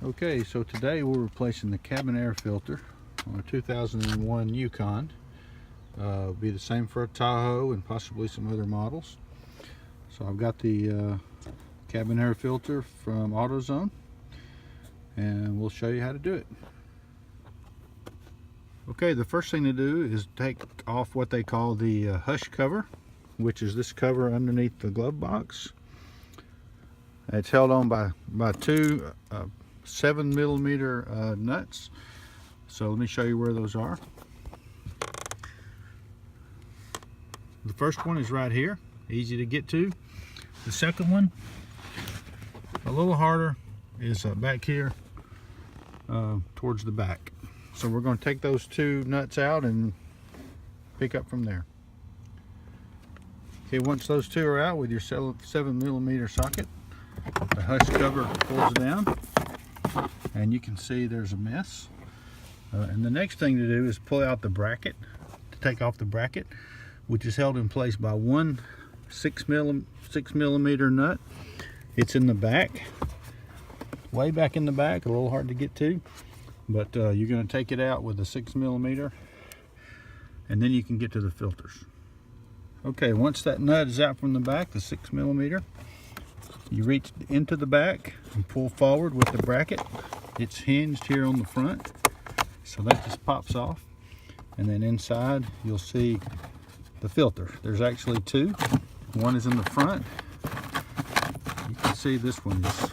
Okay, so today we're replacing the cabin air filter on a 2001 Yukon. Be the same for a Tahoe and possibly some other models. So I've got the cabin air filter from AutoZone, and we'll show you how to do it. Okay, the first thing to do is take off what they call the hush cover, which is this cover underneath the glove box. It's held on by two 7mm nuts. So let me show you where those are. The first one is right here, easy to get to. The second one, a little harder, is back here towards the back. So we're going to take those two nuts out and pick up from there. Okay, once those two are out with your 7mm socket, the hush cover pulls down and you can see there's a mess. And the next thing to do is pull out the bracket, to take off the bracket, which is held in place by one 6mm nut. It's in the back, way back in the back, a little hard to get to, but you're going to take it out with a 6mm and then you can get to the filters. Okay, once that nut is out from the back, the 6mm, you reach into the back and pull forward with the bracket. It's hinged here on the front, so that just pops off, and then inside you'll see the filter. There's actually two. One is in the front. You can see this one is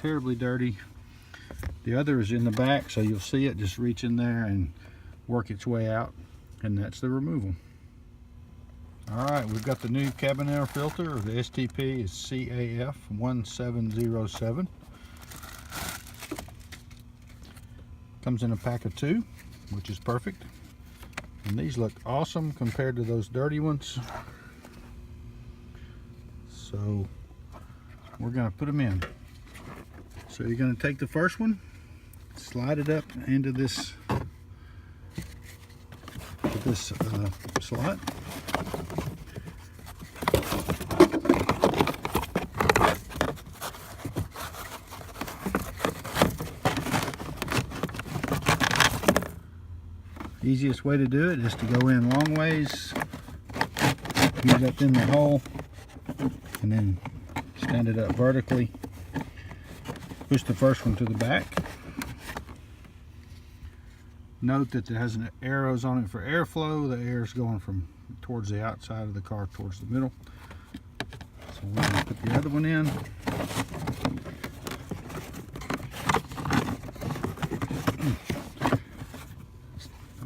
terribly dirty. The other is in the back, so you'll see it just reach in there and work its way out, and that's the removal. Alright, we've got the new cabin air filter. The STP is CAF1707. Comes in a pack of two, which is perfect. And these look awesome compared to those dirty ones. So we're going to put them in. So you're going to take the first one, slide it up into this slot. Easiest way to do it is to go in long ways, get it up in the hole, and then stand it up vertically. Push the first one to the back. Note that it has arrows on it for airflow. The air is going from towards the outside of the car towards the middle. So we're going to put the other one in.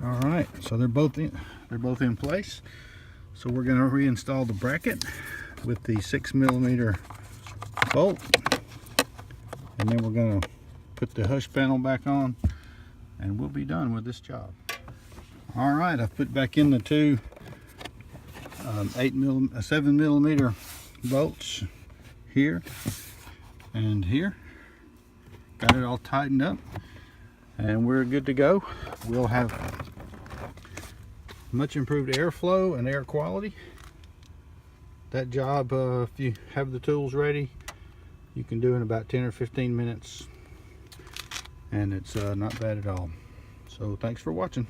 Alright, so they're both in place. So we're going to reinstall the bracket with the 6mm bolt, and then we're going to put the hush panel back on, and we'll be done with this job. Alright, I've put back in the two 7mm bolts here and here. Got it all tightened up, and we're good to go. We'll have much improved airflow and air quality. That job, if you have the tools ready, you can do in about 10 or 15 minutes, and it's not bad at all. So thanks for watching.